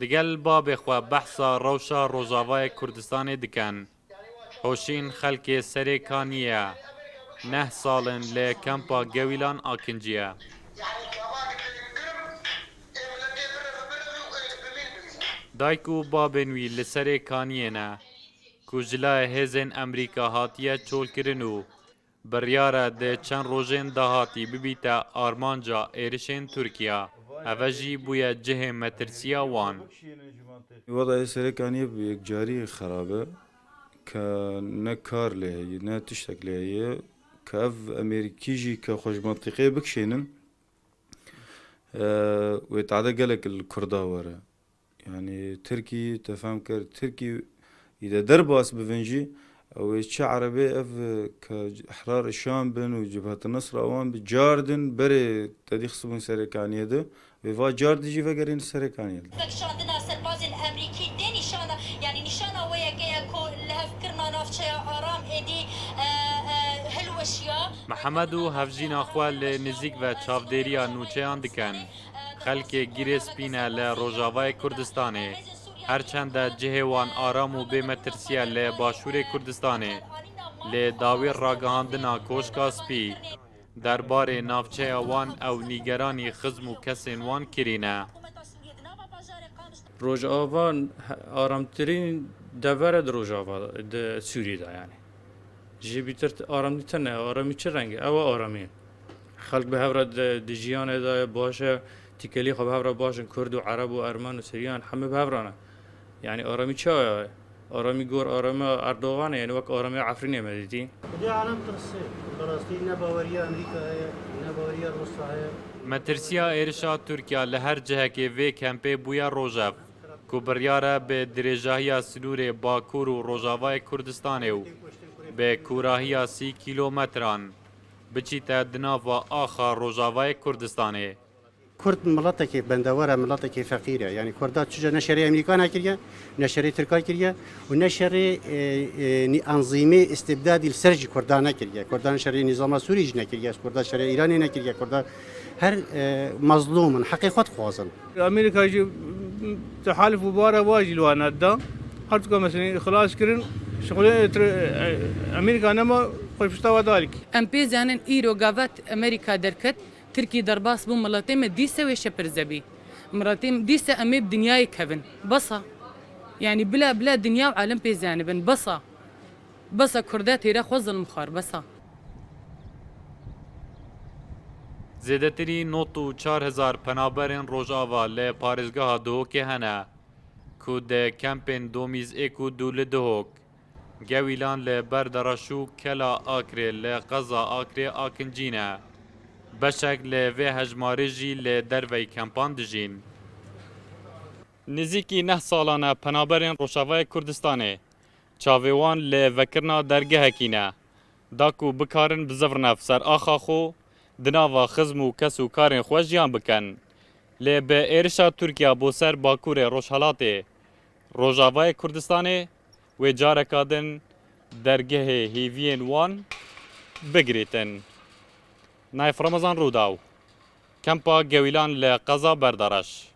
دگل باب خو بحثا روشا روزاوای کردستان دکن هوشین خلک سری کانیه 9 سالن لی کمپا گویلان آکنجیه دایکو بابنوی لسری کانیه نه کجلای هزین امریکا هاتیه چول کرنو بریاره ده چند روزین دهاتی ببیتا آرمانجا ایرشین ترکیه اوجی بویا جه مترسیا وان وضع سرکانی یک جاری خرابه که نه کار لیه نه تشتک لیه که اف امریکی جی که خوش منطقه بکشینن ويتعدى قالك الكردا ورا يعني تركي تفهم كر تركي إذا درباس بفنجي أو يتشع عربي أف كأحرار الشام بن وجبهة النصر أوان بجاردن بري تديخ سبون سريكانية ده وفا جارد جي فقرين سريكانية ده شاندنا سرباز الأمريكي دي نشانة يعني نشانة ويا جاية لها فكرنا نافشة آرام إيدي هلوشيا محمد و هفجین اخوال نزیک و چافدیریا نوچهان دکن خلک گیرس پینه لروجاوای کردستانه هرچند جهوان آرام و بمترسیه لباشور کردستانه لداویر راگهاندنا کوشکا سپی درباره نافچه وان او نیگرانی خزم و کسین وان کرینه روجاوا آرامترین دورد روجاوا د سوریه دا يعني جي بيتر آرامی تنه آرامی چه رنگه او آرامی خلق به هفره دجیان دا باشه تکلی خب هفره باشن کرد و عرب و ارمن و سریان همه به هفرانه يعني آرامی چه آرامی گور آرامی اردوغانه يعني وقت آرامی عفرینه مدیدی دي عالم ترسي فلسطين نباورية أمريكا هي نباورية روسيا هي مترسیا ایرشا ترکیا لهر جهه که وی کمپی بویا روژاو کو بریاره به درجاهی سنور باکور و روژاوای کردستانه و به کوراهی 30 کیلومتران بچیتا دناو آخا روژاوای کردستانه كرد ملاتك بندورة ملاتك فقيرة يعني كردات تشجع نشري أمريكان كريا نشري تركيا كريا ونشري أنظمة استبداد السرج كردان كريا كردان شري نظام سوري جنا كريا كردان شري إيراني كريا كردان هر مظلوم حقيقة خوازن أمريكا يجي تحالف مباراه واجي لو أنا دا حتى مثلا خلاص كرن شغله أمريكا نما خفشتوا ذلك ام پی زانن ایرو گاوت امریکا درکت ترکی درباس بو ملاتیم دیسه و شپرزبی مراتیم دیسه امی بدنیای کبن بصا يعني بلا دنيا وعالم پی زانبن بصا کردات هیرا خوز المخار بصا زیدتری نوتو 4000 پنابرین روژاوا لی پارزگاه دوک هنه کو ده کمپین دومیز ایکو دول دهوک گویلان لی بردرشو کلا آکری لی قضا آکری آکنجینه بشک لی وی هجماری جی لی دروی کمپان دجین نزیکی 9 سالانه پنابرین روژاوای کردستانه چاویوان لی وکرنا درگه هکینه داکو بکارن بزفرنف سر آخا خو دناوا خزم و کس و کارین خوش جیان بکن لی به ایرشا ترکیا بو سر باکور روشهلاته روژاوای کردستانه و جارکادن درگه هیوین وان بگریتن نایف رمضان روداو کمپا گویلان لقضا بردارش